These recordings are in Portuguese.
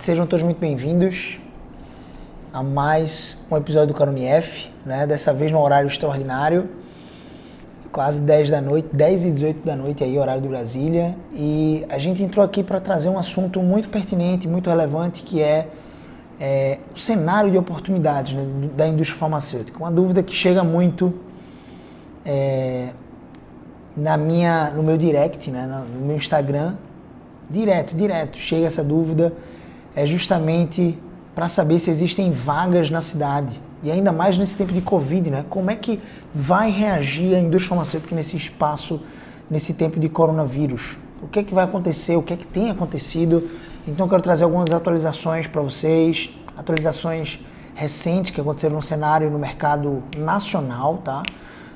sejam todos muito bem-vindos a mais um episódio do Carone F, né? Dessa vez no horário extraordinário, quase 10 da noite, 10 e 18 da noite aí, horário de Brasília, e a gente entrou aqui para trazer um assunto muito pertinente, muito relevante, que é o cenário de oportunidades, né, da indústria farmacêutica. Uma dúvida que chega muito no meu direct, né, no meu Instagram, direto, chega essa dúvida, justamente para saber se existem vagas na cidade. E ainda mais nesse tempo de Covid, né? Como é que vai reagir a indústria farmacêutica nesse espaço, nesse tempo de coronavírus? O que é que vai acontecer? O que é que tem acontecido? Então eu quero trazer algumas atualizações para vocês, atualizações recentes que aconteceram no cenário no mercado nacional, tá?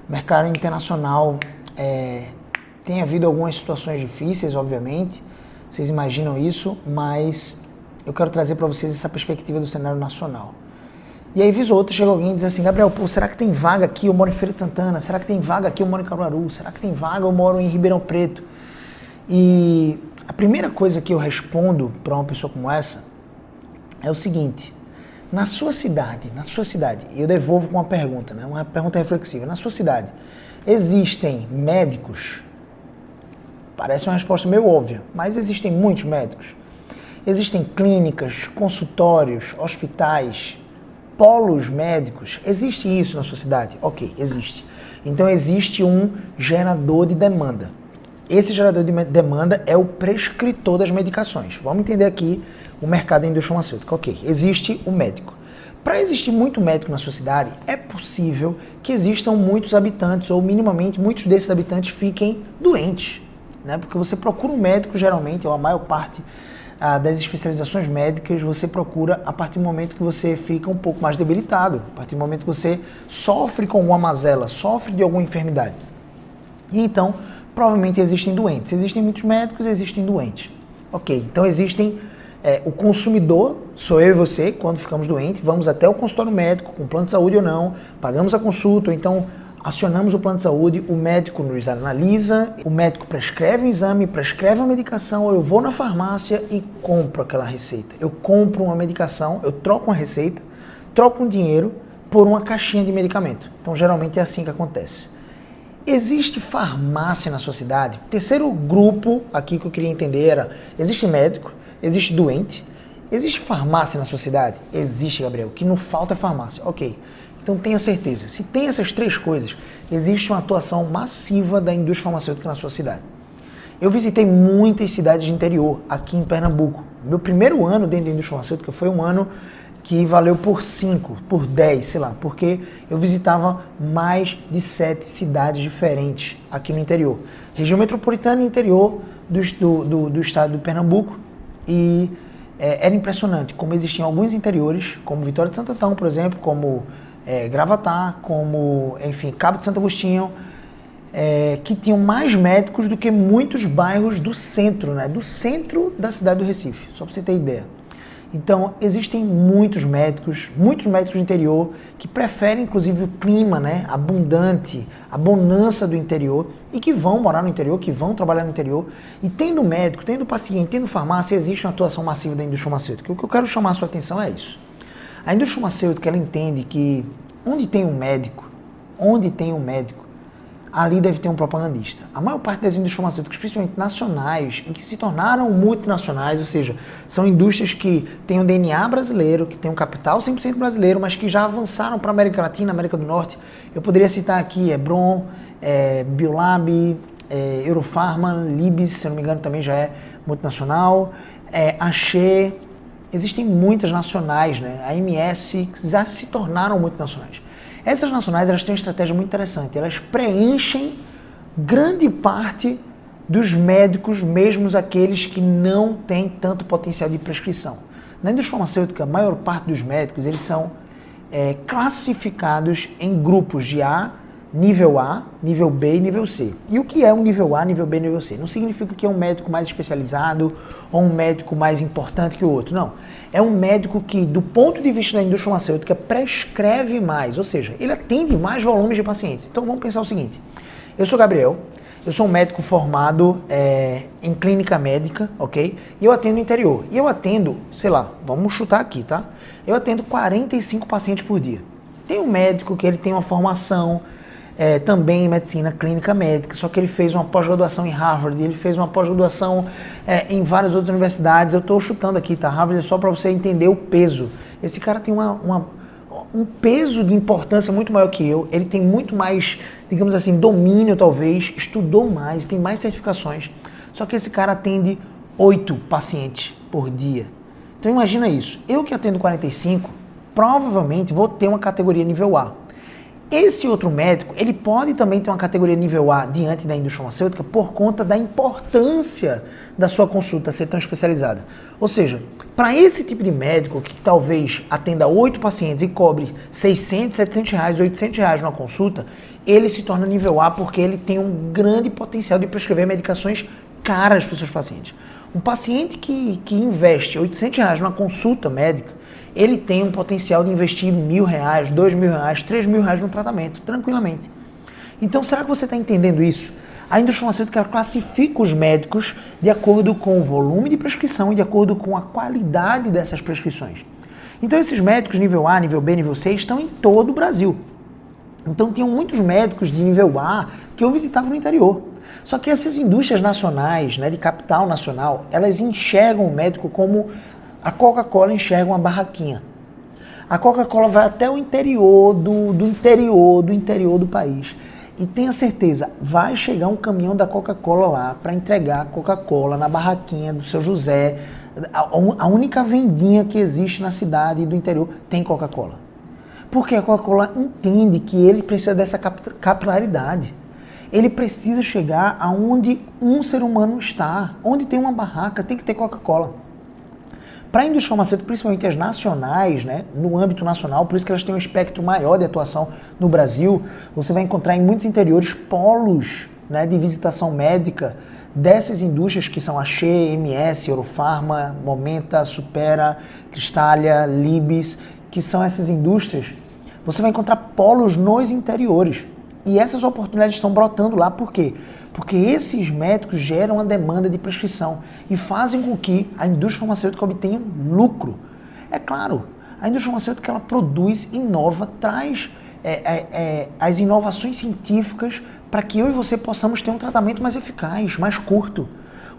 Mercado internacional tem havido algumas situações difíceis, obviamente, vocês imaginam isso, mas eu quero trazer para vocês essa perspectiva do cenário nacional. E aí, vez ou outra, chega alguém e diz assim: Gabriel, será que tem vaga aqui? Eu moro em Feira de Santana. Será que tem vaga aqui? Eu moro em Caruaru. Será que tem vaga? Eu moro em Ribeirão Preto. E a primeira coisa que eu respondo para uma pessoa como essa é o seguinte: na sua cidade, eu devolvo com uma pergunta, né? Uma pergunta reflexiva. Na sua cidade, existem médicos? Parece uma resposta meio óbvia, mas existem muitos médicos. Existem clínicas, consultórios, hospitais, polos médicos. Existe isso na sua cidade? Ok, existe. Então existe um gerador de demanda. Esse gerador de demanda é o prescritor das medicações. Vamos entender aqui o mercado da indústria farmacêutica. Ok, existe o médico. Para existir muito médico na sua cidade, é possível que existam muitos habitantes, ou minimamente muitos desses habitantes fiquem doentes, né? Porque você procura um médico, geralmente, ou a maior parte das especializações médicas, você procura a partir do momento que você fica um pouco mais debilitado, a partir do momento que você sofre com alguma mazela, sofre de alguma enfermidade. E então, provavelmente existem doentes. Existem muitos médicos, existem doentes. Ok, então existem o consumidor, sou eu e você, quando ficamos doentes, vamos até o consultório médico, com plano de saúde ou não, pagamos a consulta, ou então acionamos o plano de saúde, o médico nos analisa, o médico prescreve um exame, prescreve uma medicação, ou eu vou na farmácia e compro aquela receita. Eu compro uma medicação, eu troco uma receita, troco um dinheiro por uma caixinha de medicamento. Então, geralmente é assim que acontece. Existe farmácia na sua cidade? Terceiro grupo aqui que eu queria entender era: existe médico, existe doente, existe farmácia na sua cidade? Existe, Gabriel. O que não falta é farmácia. Ok. Então tenha certeza, se tem essas três coisas, existe uma atuação massiva da indústria farmacêutica na sua cidade. Eu visitei muitas cidades de interior aqui em Pernambuco. Meu primeiro ano dentro da indústria farmacêutica foi um ano que valeu por 5, por 10, sei lá, porque eu visitava mais de 7 cidades diferentes aqui no interior. Região metropolitana e interior do estado de Pernambuco. E era impressionante como existiam alguns interiores, como Vitória de Santo Antão, por exemplo, como Gravatá, como, enfim, Cabo de Santo Agostinho, que tinham mais médicos do que muitos bairros do centro, né? Do centro da cidade do Recife, só para você ter ideia. Então, existem muitos médicos do interior que preferem, inclusive, o clima, né, abundante, a bonança do interior e que vão morar no interior, que vão trabalhar no interior. E tendo médico, tendo paciente, tendo farmácia, existe uma atuação massiva da indústria farmacêutica. O que eu quero chamar a sua atenção é isso. A indústria farmacêutica, ela entende que onde tem um médico, ali deve ter um propagandista. A maior parte das indústrias farmacêuticas, principalmente nacionais, que se tornaram multinacionais, ou seja, são indústrias que têm um DNA brasileiro, que têm um capital 100% brasileiro, mas que já avançaram para a América Latina, América do Norte. Eu poderia citar aqui Hebron, Biolab, Eurofarma, Libes, se eu não me engano também já é multinacional, Axê. Existem muitas nacionais, né? A MS, que já se tornaram multinacionais. Essas nacionais, elas têm uma estratégia muito interessante. Elas preenchem grande parte dos médicos, mesmo aqueles que não têm tanto potencial de prescrição. Na indústria farmacêutica, a maior parte dos médicos, eles são classificados em grupos de A, nível B e nível C. E o que é um nível A, nível B e nível C? Não significa que é um médico mais especializado ou um médico mais importante que o outro, não. É um médico que, do ponto de vista da indústria farmacêutica, prescreve mais, ou seja, ele atende mais volumes de pacientes. Então vamos pensar o seguinte: eu sou Gabriel Eu sou um médico formado em clínica médica, ok? E eu atendo no interior. E eu atendo, sei lá, vamos chutar aqui, tá? Eu atendo 45 pacientes por dia. Tem um médico que ele tem uma formação também em medicina clínica médica, só que ele fez uma pós-graduação em Harvard, ele fez uma pós-graduação em várias outras universidades. Eu estou chutando aqui, tá? Harvard é só para você entender o peso. Esse cara tem um peso de importância muito maior que eu, ele tem muito mais, digamos assim, domínio talvez, estudou mais, tem mais certificações, só que esse cara atende 8 pacientes por dia. Então imagina isso, eu que atendo 45, provavelmente vou ter uma categoria nível A. Esse outro médico, ele pode também ter uma categoria nível A diante da indústria farmacêutica por conta da importância da sua consulta ser tão especializada. Ou seja, para esse tipo de médico que talvez atenda 8 pacientes e cobre 600, 700 reais, 800 reais numa consulta, ele se torna nível A porque ele tem um grande potencial de prescrever medicações caras para os seus pacientes. Um paciente que investe 800 reais numa consulta médica, ele tem um potencial de investir R$1.000, R$2.000, R$3.000 no tratamento, tranquilamente. Então, será que você está entendendo isso? A indústria farmacêutica ela classifica os médicos de acordo com o volume de prescrição e de acordo com a qualidade dessas prescrições. Então, esses médicos nível A, nível B, nível C estão em todo o Brasil. Então, tinham muitos médicos de nível A que eu visitava no interior. Só que essas indústrias nacionais, de capital nacional, elas enxergam o médico como a Coca-Cola enxerga uma barraquinha. A Coca-Cola vai até o interior do interior do país. E tenha certeza, vai chegar um caminhão da Coca-Cola lá para entregar a Coca-Cola na barraquinha do seu José. A única vendinha que existe na cidade do interior tem Coca-Cola. Porque a Coca-Cola entende que ele precisa dessa capilaridade. Ele precisa chegar aonde um ser humano está. Onde tem uma barraca, tem que ter Coca-Cola. Para a indústria farmacêutica, principalmente as nacionais, no âmbito nacional, por isso que elas têm um espectro maior de atuação no Brasil, você vai encontrar em muitos interiores polos de visitação médica dessas indústrias que são a She, MS, Orofarma, Momenta, Supera, Cristália, Libis, que são essas indústrias. Você vai encontrar polos nos interiores. E essas oportunidades estão brotando lá, por quê? Porque esses médicos geram a demanda de prescrição e fazem com que a indústria farmacêutica obtenha lucro. É claro, a indústria farmacêutica ela produz, inova, traz as inovações científicas para que eu e você possamos ter um tratamento mais eficaz, mais curto,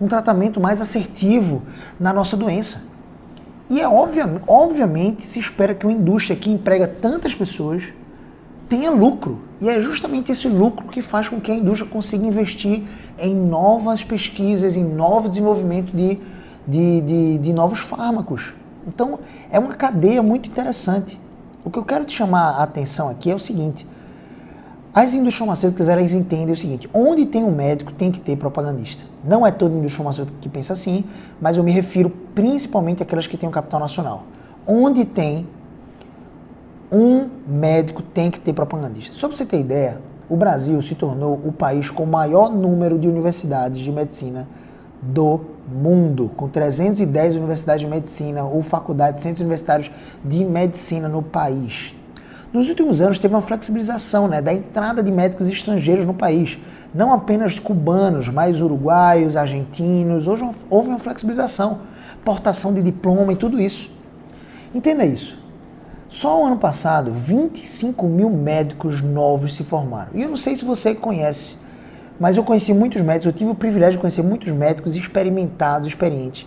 um tratamento mais assertivo na nossa doença. E obviamente se espera que uma indústria que emprega tantas pessoas tenha lucro. E é justamente esse lucro que faz com que a indústria consiga investir em novas pesquisas, em novo desenvolvimento de novos fármacos. Então, é uma cadeia muito interessante. O que eu quero te chamar a atenção aqui é o seguinte. As indústrias farmacêuticas, elas entendem o seguinte, onde tem um médico, tem que ter propagandista. Não é toda indústria farmacêutica que pensa assim, mas eu me refiro principalmente àquelas que têm um capital nacional. Onde tem um médico tem que ter propagandista. Só para você ter ideia, o Brasil se tornou o país com o maior número de universidades de medicina do mundo, com 310 universidades de medicina ou faculdades, centros universitários de medicina no país. Nos últimos anos teve uma flexibilização da entrada de médicos estrangeiros no país, não apenas cubanos, mas uruguaios, argentinos. Hoje houve uma flexibilização, portação de diploma e tudo isso. Entenda isso. Só o ano passado, 25 mil médicos novos se formaram. E eu não sei se você conhece, mas eu conheci muitos médicos, eu tive o privilégio de conhecer muitos médicos experimentados, experientes.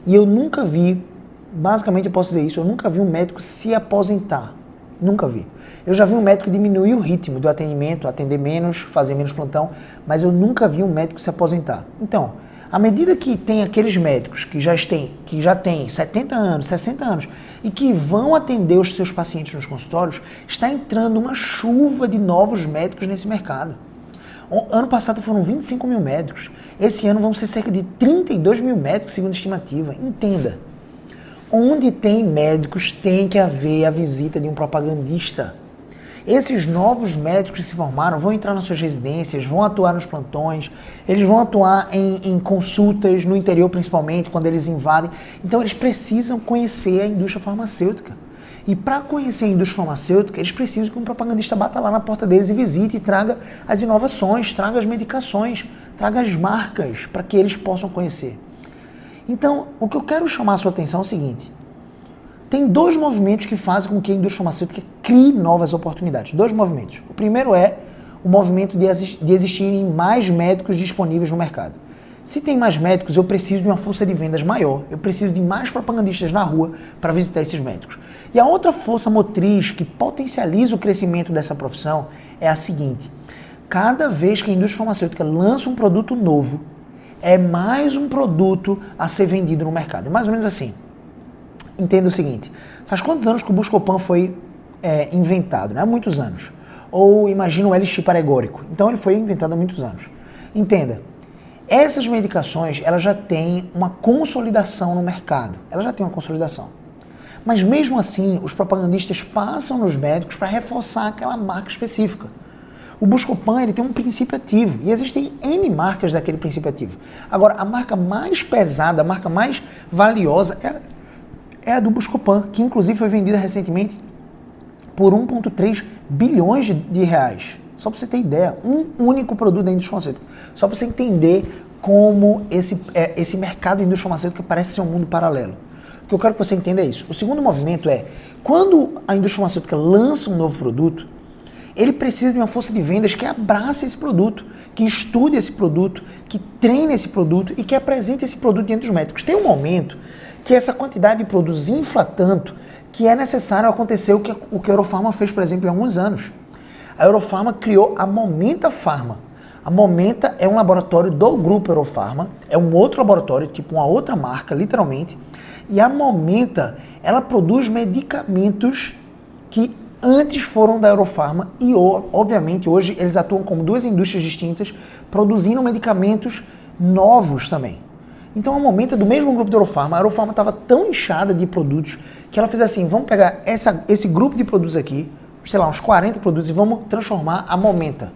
E eu nunca vi, basicamente eu posso dizer isso, eu nunca vi um médico se aposentar. Nunca vi. Eu já vi um médico diminuir o ritmo do atendimento, atender menos, fazer menos plantão, mas eu nunca vi um médico se aposentar. Então, à medida que tem aqueles médicos que já têm 70 anos, 60 anos e que vão atender os seus pacientes nos consultórios, está entrando uma chuva de novos médicos nesse mercado. Ano passado foram 25 mil médicos. Esse ano vão ser cerca de 32 mil médicos, segundo a estimativa. Entenda. Onde tem médicos, tem que haver a visita de um propagandista. Esses novos médicos que se formaram vão entrar nas suas residências, vão atuar nos plantões, eles vão atuar em consultas no interior principalmente, quando eles invadem. Então eles precisam conhecer a indústria farmacêutica. E para conhecer a indústria farmacêutica, eles precisam que um propagandista bata lá na porta deles e visite e traga as inovações, traga as medicações, traga as marcas para que eles possam conhecer. Então, o que eu quero chamar a sua atenção é o seguinte: tem dois movimentos que fazem com que a indústria farmacêutica crie novas oportunidades. Dois movimentos. O primeiro é o movimento de existirem mais médicos disponíveis no mercado. Se tem mais médicos, eu preciso de uma força de vendas maior, eu preciso de mais propagandistas na rua para visitar esses médicos. E a outra força motriz que potencializa o crescimento dessa profissão é a seguinte: cada vez que a indústria farmacêutica lança um produto novo, é mais um produto a ser vendido no mercado. É mais ou menos assim. Entenda o seguinte: faz quantos anos que o Buscopan foi inventado? Né? Há muitos anos. Ou imagina o LX paregórico. Então ele foi inventado há muitos anos. Entenda, essas medicações elas já têm uma consolidação no mercado. Elas já têm uma consolidação. Mas mesmo assim, os propagandistas passam nos médicos para reforçar aquela marca específica. O Buscopan ele tem um princípio ativo e existem N marcas daquele princípio ativo. Agora, a marca mais pesada, a marca mais valiosa é a do Buscopan, que inclusive foi vendida recentemente por 1,3 bilhões de reais. Só para você ter ideia, um único produto da indústria farmacêutica. Só para você entender como esse mercado da indústria farmacêutica parece ser um mundo paralelo. O que eu quero que você entenda é isso. O segundo movimento é, quando a indústria farmacêutica lança um novo produto, ele precisa de uma força de vendas que abrace esse produto, que estude esse produto, que treine esse produto e que apresente esse produto diante dos médicos. Tem um momento que essa quantidade de produtos infla tanto que é necessário acontecer o que a Eurofarma fez, por exemplo, em alguns anos. A Eurofarma criou a Momenta Pharma. A Momenta é um laboratório do grupo Eurofarma, é um outro laboratório, tipo uma outra marca, literalmente, e a Momenta, ela produz medicamentos que antes foram da Eurofarma e, obviamente, hoje eles atuam como duas indústrias distintas, produzindo medicamentos novos também. Então, a Momenta, do mesmo grupo da Eurofarma, a Eurofarma estava tão inchada de produtos que ela fez assim: vamos pegar esse grupo de produtos aqui, sei lá, uns 40 produtos, e vamos transformar a Momenta.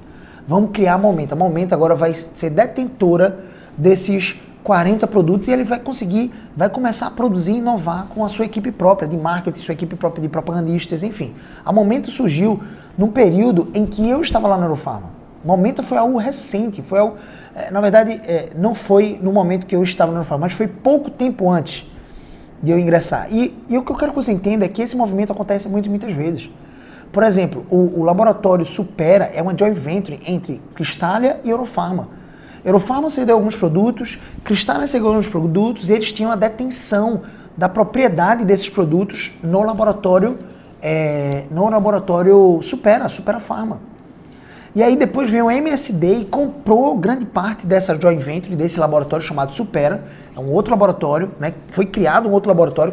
Vamos criar a Momenta. A Momenta agora vai ser detentora desses 40 produtos e ele vai começar a produzir e inovar com a sua equipe própria de marketing, sua equipe própria de propagandistas, enfim. A Momenta surgiu num período em que eu estava lá na Eurofarma. Momenta foi algo recente, foi algo, na verdade, não foi no momento que eu estava na Eurofarma, mas foi pouco tempo antes de eu ingressar. E o que eu quero que você entenda é que esse movimento acontece muitas vezes. Por exemplo, o laboratório Supera é uma joint venture entre Cristália e Eurofarma. Eurofarma cedeu alguns produtos, Cristália cedeu alguns produtos e eles tinham a detenção da propriedade desses produtos no laboratório Supera Pharma. E aí depois veio o MSD e comprou grande parte dessa joint venture, desse laboratório chamado Supera. É um outro laboratório, né? Foi criado um outro laboratório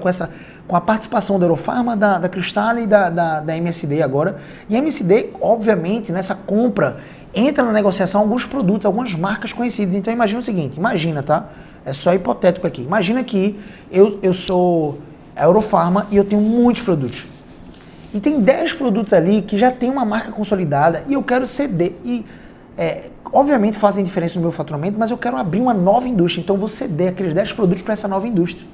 com a participação da Eurofarma, da Cristália e da MSD agora. E a MSD, obviamente, nessa compra, entra na negociação alguns produtos, algumas marcas conhecidas. Então imagina o seguinte, tá? É só hipotético aqui. Imagina que eu sou a Eurofarma e eu tenho muitos produtos. E tem 10 produtos ali que já tem uma marca consolidada e eu quero ceder. E, obviamente, fazem diferença no meu faturamento, mas eu quero abrir uma nova indústria. Então, eu vou ceder aqueles 10 produtos para essa nova indústria.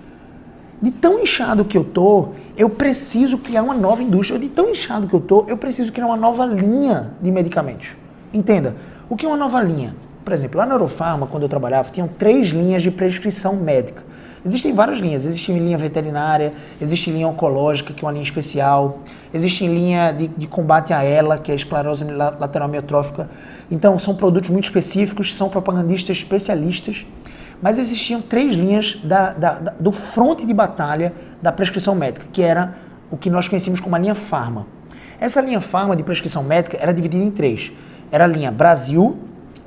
De tão inchado que eu tô, eu preciso criar uma nova indústria. De tão inchado que eu tô, eu preciso criar uma nova linha de medicamentos. Entenda, o que é uma nova linha? Por exemplo, lá na Eurofarma, quando eu trabalhava, tinham 3 linhas de prescrição médica. Existem várias linhas, existe linha veterinária, existe linha oncológica, que é uma linha especial, existe linha de combate à ELA, que é a esclerose lateral amiotrófica. Então, são produtos muito específicos, são propagandistas especialistas, mas existiam 3 linhas do fronte de batalha da prescrição médica, que era o que nós conhecemos como a linha Pharma. Essa linha Pharma de prescrição médica era dividida em 3. Era a linha Brasil,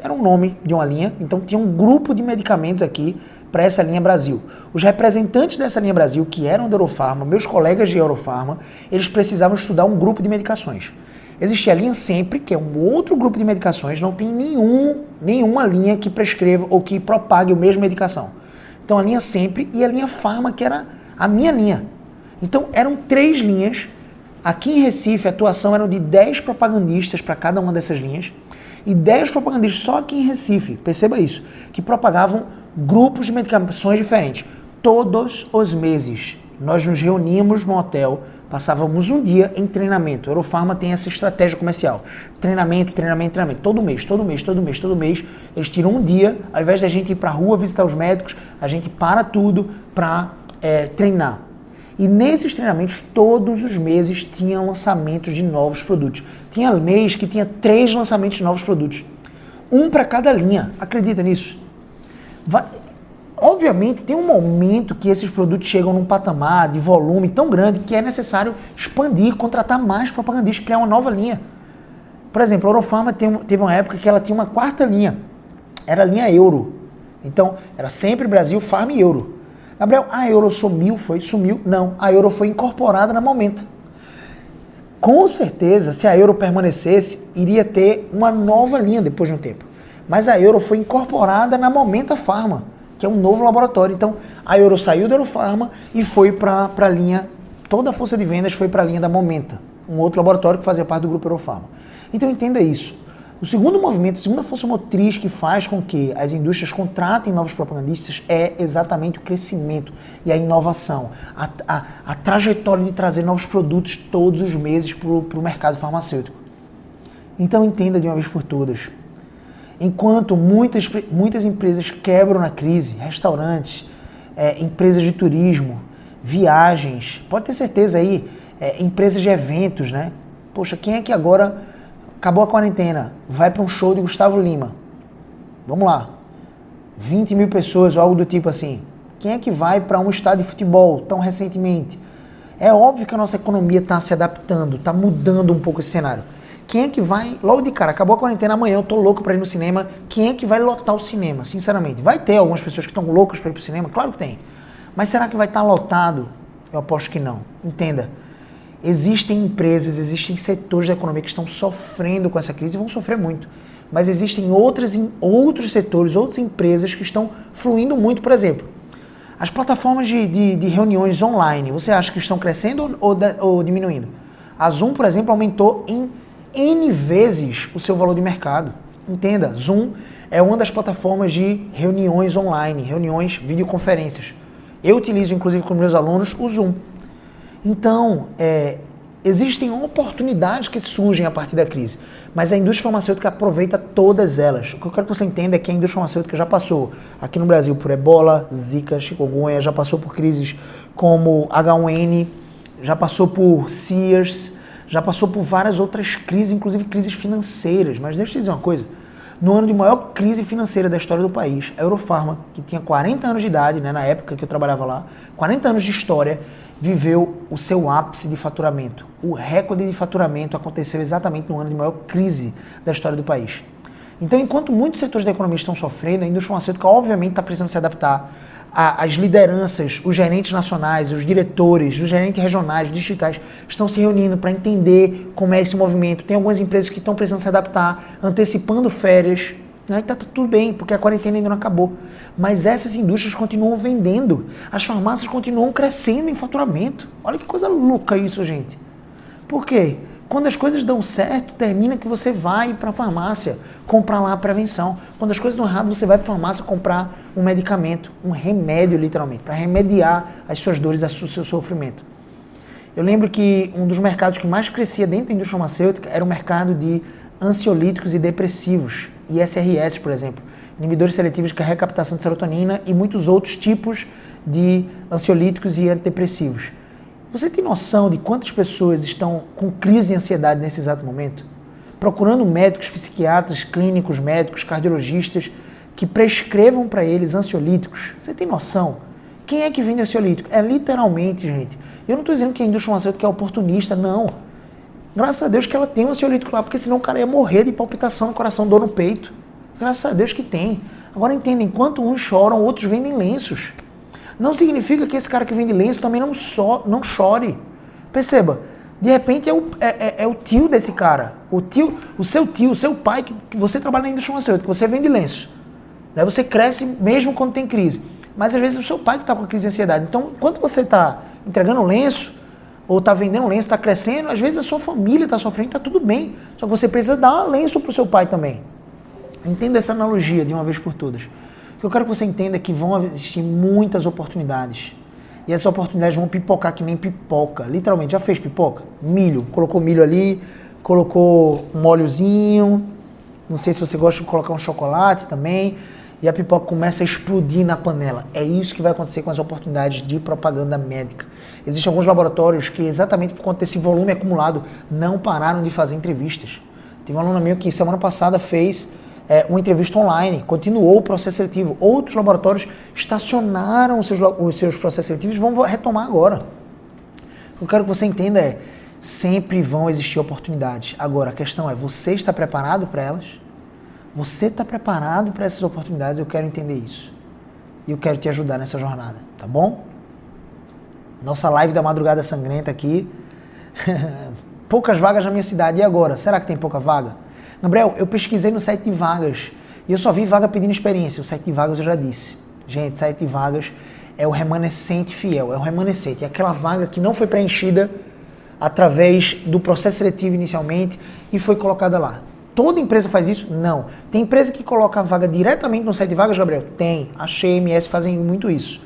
era um nome de uma linha, então tinha um grupo de medicamentos aqui para essa linha Brasil. Os representantes dessa linha Brasil, que eram da Eurofarma, meus colegas de Eurofarma, eles precisavam estudar um grupo de medicações. Existia a linha Sempre, que é um outro grupo de medicações, não tem nenhuma linha que prescreva ou que propague a mesma medicação. Então a linha Sempre e a linha Pharma, que era a minha linha. Então eram 3 linhas. Aqui em Recife, a atuação era de 10 propagandistas para cada uma dessas linhas e 10 propagandistas só aqui em Recife, perceba isso, que propagavam grupos de medicações diferentes. Todos os meses nós nos reuníamos no hotel Passávamos um dia em treinamento. A Eurofarma tem essa estratégia comercial. Treinamento. Todo mês. Eles tiram um dia, ao invés da gente ir para a rua visitar os médicos, a gente para tudo para treinar. E nesses treinamentos, todos os meses, tinha lançamentos de novos produtos. Tinha mês que tinha 3 lançamentos de novos produtos. Um para cada linha. Acredita nisso? Obviamente, tem um momento que esses produtos chegam num patamar de volume tão grande que é necessário expandir, contratar mais propagandistas, criar uma nova linha. Por exemplo, a Eurofarma teve uma época que ela tinha uma 4ª linha. Era a linha Euro. Então, era sempre Brasil, Farm e Euro. Gabriel, a Euro sumiu? Não, a Euro foi incorporada na Momenta. Com certeza, se a Euro permanecesse, iria ter uma nova linha depois de um tempo. Mas a Euro foi incorporada na Momenta Pharma, que é um novo laboratório. Então, a Euro saiu da Eurofarma e foi para a linha, toda a força de vendas foi para a linha da Momenta, um outro laboratório que fazia parte do grupo Eurofarma. Então, entenda isso. O segundo movimento, a segunda força motriz que faz com que as indústrias contratem novos propagandistas é exatamente o crescimento e a inovação, a trajetória de trazer novos produtos todos os meses para o mercado farmacêutico. Então, entenda de uma vez por todas. Enquanto muitas empresas quebram na crise, restaurantes, empresas de turismo, viagens, pode ter certeza aí, empresas de eventos, né? Poxa, quem é que agora acabou a quarentena, vai para um show de Gustavo Lima? Vamos lá, 20 mil pessoas ou algo do tipo assim. Quem é que vai para um estádio de futebol tão recentemente? É óbvio que a nossa economia está se adaptando, está mudando um pouco esse cenário. Quem é que vai, logo de cara, acabou a quarentena, amanhã eu tô louco para ir no cinema, quem é que vai lotar o cinema, sinceramente? Vai ter algumas pessoas que estão loucas para ir pro cinema? Claro que tem. Mas será que vai estar lotado? Eu aposto que não. Entenda, existem empresas, existem setores da economia que estão sofrendo com essa crise e vão sofrer muito. Mas existem outros setores, outras empresas que estão fluindo muito. Por exemplo, as plataformas de reuniões online, você acha que estão crescendo ou diminuindo? A Zoom, por exemplo, aumentou em N vezes o seu valor de mercado. Entenda, Zoom é uma das plataformas de reuniões online, reuniões, videoconferências. Eu utilizo, inclusive, com meus alunos, o Zoom. Então, existem oportunidades que surgem a partir da crise, mas a indústria farmacêutica aproveita todas elas. O que eu quero que você entenda é que a indústria farmacêutica já passou aqui no Brasil por ebola, zika, chikungunya, já passou por crises como H1N, já passou por SARS, já passou por várias outras crises, inclusive crises financeiras. Mas deixa eu te dizer uma coisa, no ano de maior crise financeira da história do país, a Eurofarma, que tinha 40 anos de idade, né, na época que eu trabalhava lá, 40 anos de história, viveu o seu ápice de faturamento. O recorde de faturamento aconteceu exatamente no ano de maior crise da história do país. Então, enquanto muitos setores da economia estão sofrendo, a indústria farmacêutica obviamente está precisando se adaptar. As lideranças, os gerentes nacionais, os diretores, os gerentes regionais, distritais, estão se reunindo para entender como é esse movimento. Tem algumas empresas que estão precisando se adaptar, antecipando férias. Está tudo bem, porque a quarentena ainda não acabou. Mas essas indústrias continuam vendendo. As farmácias continuam crescendo em faturamento. Olha que coisa louca isso, gente. Por quê? Quando as coisas dão certo, termina que você vai para a farmácia comprar lá a prevenção. Quando as coisas dão errado, você vai para a farmácia comprar um medicamento, um remédio, literalmente, para remediar as suas dores, o seu sofrimento. Eu lembro que um dos mercados que mais crescia dentro da indústria farmacêutica era o mercado de ansiolíticos e depressivos, ISRS, por exemplo, inibidores seletivos de recaptação de serotonina e muitos outros tipos de ansiolíticos e antidepressivos. Você tem noção de quantas pessoas estão com crise de ansiedade nesse exato momento? Procurando médicos, psiquiatras, clínicos, médicos, cardiologistas que prescrevam para eles ansiolíticos. Você tem noção? Quem é que vende ansiolítico? É literalmente, gente. Eu não estou dizendo que a indústria farmacêutica é oportunista, não. Graças a Deus que ela tem um ansiolítico lá, porque senão o cara ia morrer de palpitação no coração, dor no peito. Graças a Deus que tem. Agora entenda, enquanto uns choram, outros vendem lenços. Não significa que esse cara que vende lenço também não chore. Perceba, de repente é o tio desse cara, o seu pai, que você trabalha na indústria farmacêutica, que você vende lenço. Né? Você cresce mesmo quando tem crise. Mas às vezes é o seu pai que está com crise de ansiedade. Então, enquanto você está entregando lenço, ou está vendendo lenço, está crescendo, às vezes a sua família está sofrendo, está tudo bem. Só que você precisa dar lenço para o seu pai também. Entenda essa analogia de uma vez por todas. O que eu quero que você entenda é que vão existir muitas oportunidades. E essas oportunidades vão pipocar que nem pipoca. Literalmente, já fez pipoca? Milho. Colocou milho ali, colocou um óleozinho. Não sei se você gosta de colocar um chocolate também. E a pipoca começa a explodir na panela. É isso que vai acontecer com as oportunidades de propaganda médica. Existem alguns laboratórios que, exatamente por conta desse volume acumulado, não pararam de fazer entrevistas. Teve um aluno meu que semana passada fez uma entrevista online, continuou o processo seletivo. Outros laboratórios estacionaram os seus processos seletivos e vão retomar agora. O que eu quero que você entenda é, sempre vão existir oportunidades. Agora, a questão é, você está preparado para elas? Você está preparado para essas oportunidades? Eu quero entender isso. E eu quero te ajudar nessa jornada, tá bom? Nossa live da Madrugada Sangrenta aqui. Poucas vagas na minha cidade. E agora? Será que tem pouca vaga? Gabriel, eu pesquisei no site de vagas e eu só vi vaga pedindo experiência. O site de vagas eu já disse. Gente, site de vagas é o remanescente fiel. É o remanescente. É aquela vaga que não foi preenchida através do processo seletivo inicialmente e foi colocada lá. Toda empresa faz isso? Não. Tem empresa que coloca a vaga diretamente no site de vagas, Gabriel? Tem. A MS fazem muito isso.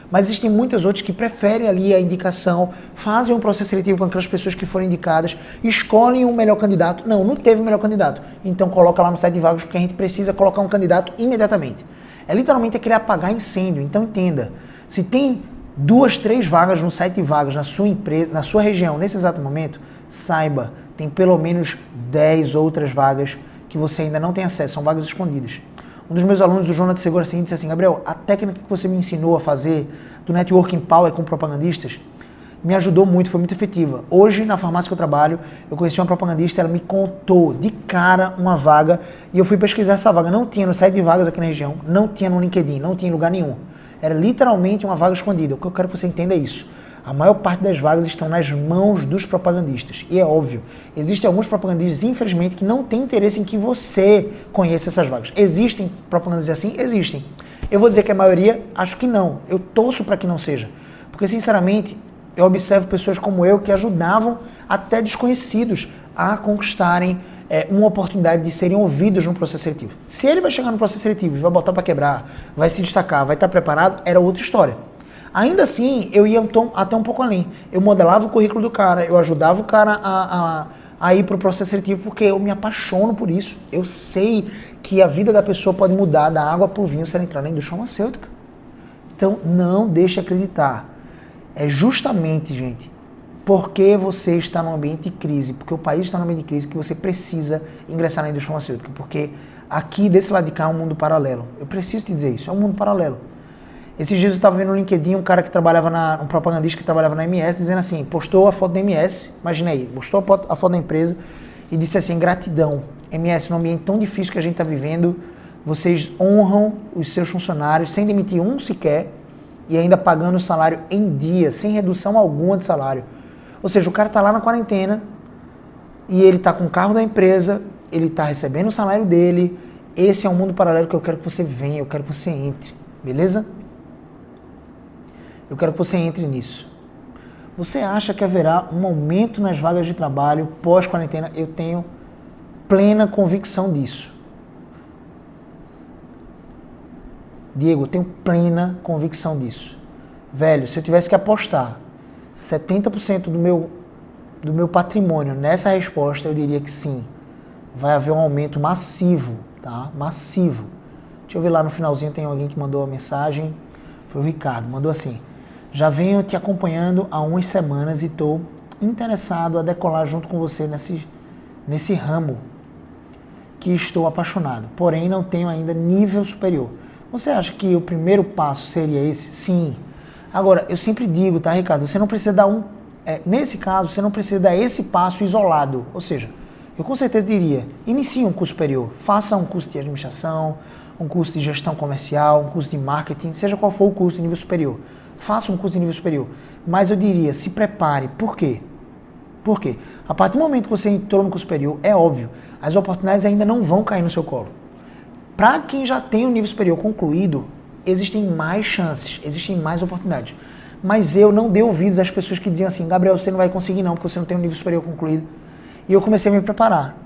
Mas existem muitas outras que preferem ali a indicação, fazem um processo seletivo com aquelas pessoas que foram indicadas, escolhem o melhor candidato. Não teve o melhor candidato. Então coloca lá no site de vagas porque a gente precisa colocar um candidato imediatamente. É literalmente querer apagar incêndio. Então entenda, se tem 2, 3 vagas no site de vagas na sua empresa, na sua região, nesse exato momento, saiba, tem pelo menos 10 outras vagas que você ainda não tem acesso, são vagas escondidas. Um dos meus alunos do Jornal de Segurança disse assim, Gabriel, a técnica que você me ensinou a fazer do Networking Power com propagandistas me ajudou muito, foi muito efetiva. Hoje, na farmácia que eu trabalho, eu conheci uma propagandista, ela me contou de cara uma vaga e eu fui pesquisar essa vaga. Não tinha no site de vagas aqui na região, não tinha no LinkedIn, não tinha em lugar nenhum. Era literalmente uma vaga escondida. O que eu quero que você entenda é isso. A maior parte das vagas estão nas mãos dos propagandistas. E é óbvio, existem alguns propagandistas, infelizmente, que não têm interesse em que você conheça essas vagas. Existem propagandistas assim? Existem. Eu vou dizer que a maioria, acho que não. Eu torço para que não seja. Porque, sinceramente, eu observo pessoas como eu que ajudavam até desconhecidos a conquistarem uma oportunidade de serem ouvidos no processo seletivo. Se ele vai chegar no processo seletivo e vai botar para quebrar, vai se destacar, vai estar preparado, era outra história. Ainda assim, eu ia até um pouco além. Eu modelava o currículo do cara, eu ajudava o cara a ir para o processo seletivo, porque eu me apaixono por isso. Eu sei que a vida da pessoa pode mudar da água para o vinho se ela entrar na indústria farmacêutica. Então, não deixe de acreditar. É justamente, gente, porque você está num ambiente de crise, porque o país está num ambiente de crise, que você precisa ingressar na indústria farmacêutica. Porque aqui, desse lado de cá, é um mundo paralelo. Eu preciso te dizer isso, é um mundo paralelo. Esses dias eu estava vendo no LinkedIn um cara que trabalhava um propagandista que trabalhava na MS, dizendo assim, postou a foto da MS, imagina aí, postou a foto da empresa e disse assim, gratidão, MS, num ambiente tão difícil que a gente está vivendo, vocês honram os seus funcionários sem demitir um sequer e ainda pagando o salário em dia, sem redução alguma de salário. Ou seja, o cara está lá na quarentena e ele está com o carro da empresa, ele está recebendo o salário dele. Esse é um mundo paralelo que eu quero que você venha, eu quero que você entre, beleza? Eu quero que você entre nisso. Você acha que haverá um aumento nas vagas de trabalho pós-quarentena? Eu tenho plena convicção disso. Diego, eu tenho plena convicção disso. Velho, se eu tivesse que apostar 70% do meu patrimônio nessa resposta, eu diria que sim. Vai haver um aumento massivo, tá? Massivo. Deixa eu ver lá no finalzinho, tem alguém que mandou uma mensagem. Foi o Ricardo, mandou assim. Já venho te acompanhando há umas semanas e estou interessado a decolar junto com você nesse ramo que estou apaixonado, porém não tenho ainda nível superior. Você acha que o primeiro passo seria esse? Sim. Agora, eu sempre digo, tá, Ricardo, você não precisa dar nesse caso, você não precisa dar esse passo isolado. Ou seja, eu com certeza diria, inicie um curso superior, faça um curso de administração, um curso de gestão comercial, um curso de marketing, seja qual for o curso de nível superior. Faça um curso de nível superior. Mas eu diria, se prepare. Por quê? Por quê? A partir do momento que você entrou no curso superior, é óbvio, as oportunidades ainda não vão cair no seu colo. Para quem já tem o nível superior concluído, existem mais chances, existem mais oportunidades. Mas eu não dei ouvidos às pessoas que diziam assim, Gabriel, você não vai conseguir não, porque você não tem o nível superior concluído. E eu comecei a me preparar.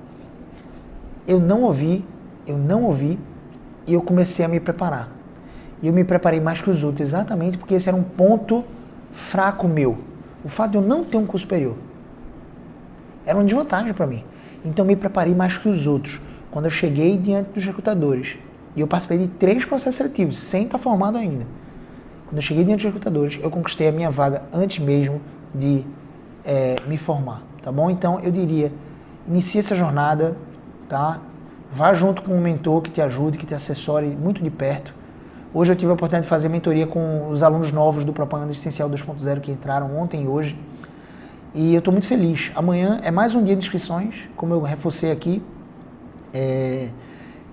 Eu não ouvi, e eu comecei a me preparar. E eu me preparei mais que os outros, exatamente porque esse era um ponto fraco meu, o fato de eu não ter um curso superior, era uma desvantagem para mim. Então eu me preparei mais que os outros. Quando eu cheguei diante dos recrutadores, e eu participei de 3 processos seletivos, sem estar formado ainda. Quando eu cheguei diante dos recrutadores, eu conquistei a minha vaga antes mesmo de me formar, tá bom? Então eu diria, inicie essa jornada, tá? Vá junto com um mentor que te ajude, que te assessore muito de perto. Hoje eu tive a oportunidade de fazer mentoria com os alunos novos do Propaganda Existencial 2.0 que entraram ontem e hoje. E eu estou muito feliz. Amanhã é mais um dia de inscrições, como eu reforcei aqui.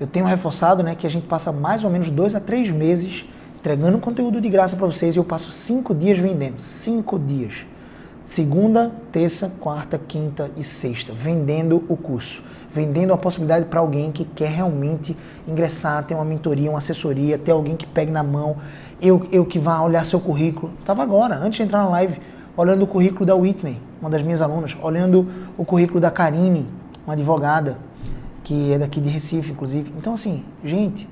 Eu tenho reforçado, né, que a gente passa mais ou menos 2 a 3 meses entregando conteúdo de graça para vocês e eu passo 5 dias vendendo. 5 dias. Segunda, terça, quarta, quinta e sexta. Vendendo o curso. Vendendo a possibilidade para alguém que quer realmente ingressar, ter uma mentoria, uma assessoria, ter alguém que pegue na mão, eu que vá olhar seu currículo. Estava agora, antes de entrar na live, olhando o currículo da Whitney, uma das minhas alunas, olhando o currículo da Karine, uma advogada, que é daqui de Recife, inclusive. Então, assim, gente,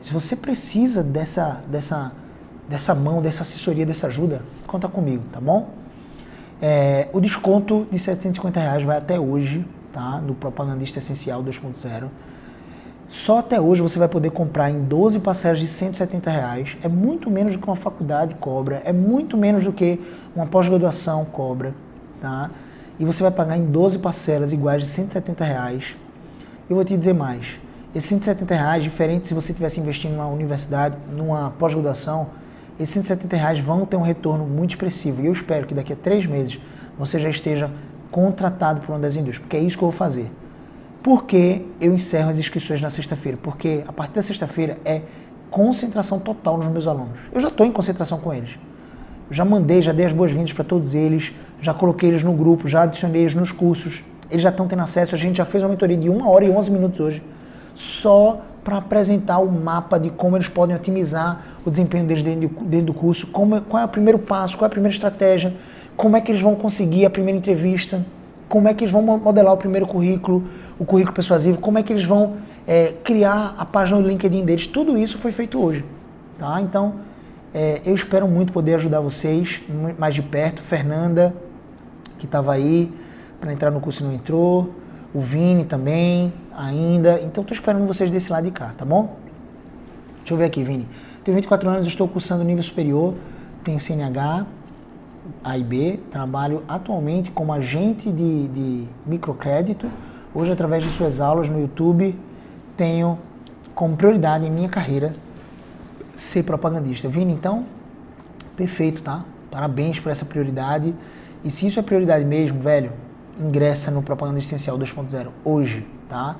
se você precisa dessa mão, dessa assessoria, dessa ajuda, conta comigo, tá bom? O desconto de R$750 vai até hoje, tá? Do Propagandista Essencial 2.0. Só até hoje você vai poder comprar em 12 parcelas de R$170. É muito menos do que uma faculdade cobra, é muito menos do que uma pós-graduação cobra, tá? E você vai pagar em 12 parcelas iguais de R$170. Eu vou te dizer mais. Esses R$170, diferente se você estivesse investindo numa universidade, numa pós-graduação, esses R$170 vão ter um retorno muito expressivo. E eu espero que daqui a 3 meses você já esteja contratado por uma das indústrias, porque é isso que eu vou fazer. Por que eu encerro as inscrições na sexta-feira? Porque a partir da sexta-feira é concentração total nos meus alunos. Eu já estou em concentração com eles. Eu já dei as boas-vindas para todos eles, já coloquei eles no grupo, já adicionei eles nos cursos. Eles já estão tendo acesso, a gente já fez uma mentoria de 1 hora e 11 minutos hoje, só para apresentar o mapa de como eles podem otimizar o desempenho deles dentro do curso, qual é o primeiro passo, qual é a primeira estratégia, como é que eles vão conseguir a primeira entrevista, como é que eles vão modelar o primeiro currículo, o currículo persuasivo, como é que eles vão criar a página do LinkedIn deles. Tudo isso foi feito hoje, tá? Então, eu espero muito poder ajudar vocês mais de perto. Fernanda, que estava aí para entrar no curso e não entrou, o Vini também, ainda. Então, estou esperando vocês desse lado de cá, tá bom? Deixa eu ver aqui, Vini. Tenho 24 anos, estou cursando nível superior, tenho CNH, A e B, trabalho atualmente como agente de microcrédito. Hoje, através de suas aulas no YouTube, tenho como prioridade em minha carreira ser propagandista. Vini, então, perfeito, tá? Parabéns por essa prioridade. E se isso é prioridade mesmo, velho, ingressa no Propaganda Essencial 2.0 hoje, tá?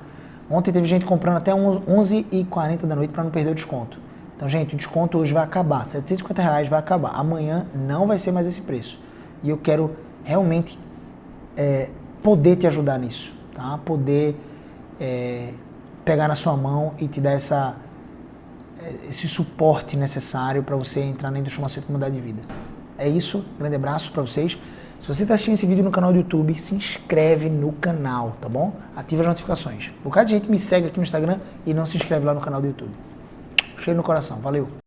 Ontem teve gente comprando até 11h40 da noite para não perder o desconto. Então, gente, o desconto hoje vai acabar. R$750 vai acabar. Amanhã não vai ser mais esse preço. E eu quero realmente poder te ajudar nisso, tá? Poder pegar na sua mão e te dar esse suporte necessário para você entrar na indústria farmacêutica e mudar de vida. É isso. Grande abraço para vocês. Se você está assistindo esse vídeo no canal do YouTube, se inscreve no canal, tá bom? Ativa as notificações. Um bocado de gente me segue aqui no Instagram e não se inscreve lá no canal do YouTube. Cheiro no coração. Valeu!